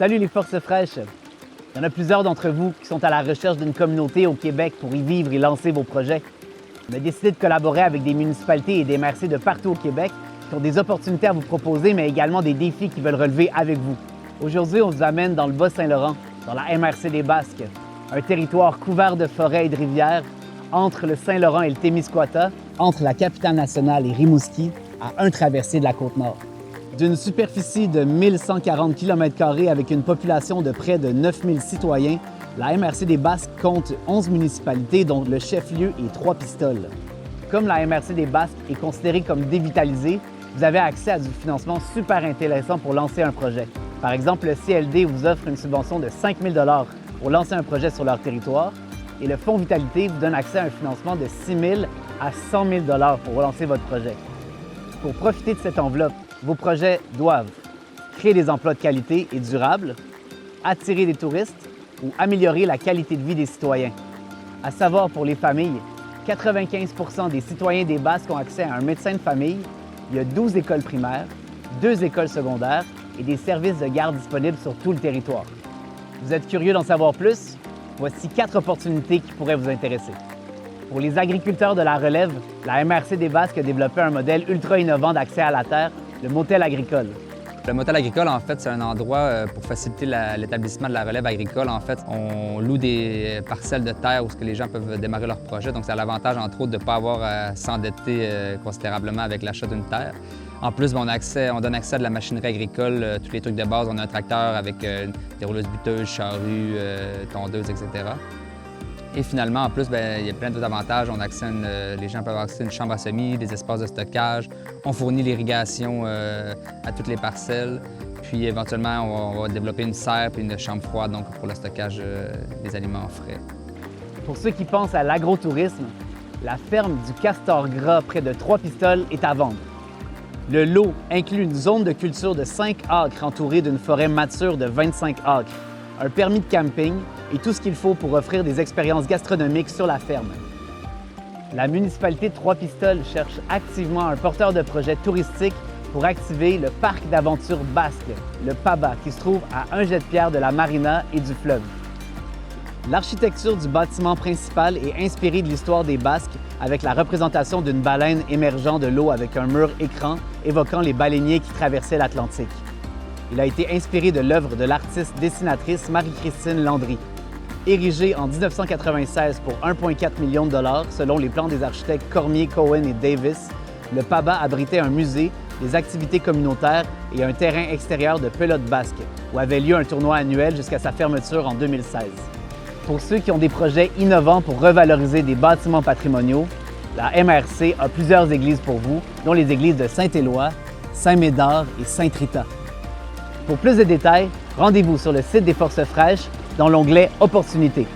Salut les forces fraîches! Il y en a plusieurs d'entre vous qui sont à la recherche d'une communauté au Québec pour y vivre et lancer vos projets. On a décidé de collaborer avec des municipalités et des MRC de partout au Québec qui ont des opportunités à vous proposer, mais également des défis qu'ils veulent relever avec vous. Aujourd'hui, on vous amène dans le Bas-Saint-Laurent, dans la MRC des Basques, un territoire couvert de forêts et de rivières, entre le Saint-Laurent et le Témiscouata, entre la capitale nationale et Rimouski, à un traversé de la Côte-Nord. D'une superficie de 1140 km² avec une population de près de 9000 citoyens, la MRC des Basques compte 11 municipalités, dont le chef-lieu est Trois-Pistoles. Comme la MRC des Basques est considérée comme dévitalisée, vous avez accès à du financement super intéressant pour lancer un projet. Par exemple, le CLD vous offre une subvention de 5 000 $ pour lancer un projet sur leur territoire et le Fonds Vitalité vous donne accès à un financement de 6 000 à 100 000 $ pour relancer votre projet. Pour profiter de cette enveloppe, vos projets doivent créer des emplois de qualité et durables, attirer des touristes ou améliorer la qualité de vie des citoyens. À savoir, pour les familles, 95 % des citoyens des Basques ont accès à un médecin de famille, il y a 12 écoles primaires, 2 écoles secondaires et des services de garde disponibles sur tout le territoire. Vous êtes curieux d'en savoir plus? Voici 4 opportunités qui pourraient vous intéresser. Pour les agriculteurs de la relève, la MRC des Basques a développé un modèle ultra innovant d'accès à la terre, le motel agricole. Le motel agricole, en fait, c'est un endroit pour faciliter l'établissement de la relève agricole. En fait, on loue des parcelles de terre où les gens peuvent démarrer leur projet. Donc, ça a l'avantage, entre autres, de ne pas avoir à s'endetter considérablement avec l'achat d'une terre. En plus, on donne accès à de la machinerie agricole, tous les trucs de base. On a un tracteur avec des rouleuses buteuses, charrues, tondeuses, etc. Et finalement, en plus, il y a plein d'autres avantages. Les gens peuvent avoir accès à une chambre à semis, des espaces de stockage. On fournit l'irrigation à toutes les parcelles. Puis éventuellement, on va développer une serre et une chambre froide donc, pour le stockage des aliments frais. Pour ceux qui pensent à l'agrotourisme, la ferme du Castor Gras près de Trois-Pistoles est à vendre. Le lot inclut une zone de culture de 5 acres entourée d'une forêt mature de 25 acres, un permis de camping et tout ce qu'il faut pour offrir des expériences gastronomiques sur la ferme. La municipalité de Trois-Pistoles cherche activement un porteur de projet touristique pour activer le parc d'aventure basque, le PABA, qui se trouve à un jet de pierre de la marina et du fleuve. L'architecture du bâtiment principal est inspirée de l'histoire des Basques avec la représentation d'une baleine émergeant de l'eau avec un mur écran évoquant les baleiniers qui traversaient l'Atlantique. Il a été inspiré de l'œuvre de l'artiste dessinatrice Marie-Christine Landry. Érigé en 1996 pour 1,4 million de $ selon les plans des architectes Cormier, Cohen et Davis, le PABA abritait un musée, des activités communautaires et un terrain extérieur de pelote basque, où avait lieu un tournoi annuel jusqu'à sa fermeture en 2016. Pour ceux qui ont des projets innovants pour revaloriser des bâtiments patrimoniaux, la MRC a plusieurs églises pour vous, dont les églises de Saint-Éloi, Saint-Médard et Sainte-Rita. Pour plus de détails, rendez-vous sur le site des Forces fraîches dans l'onglet Opportunités.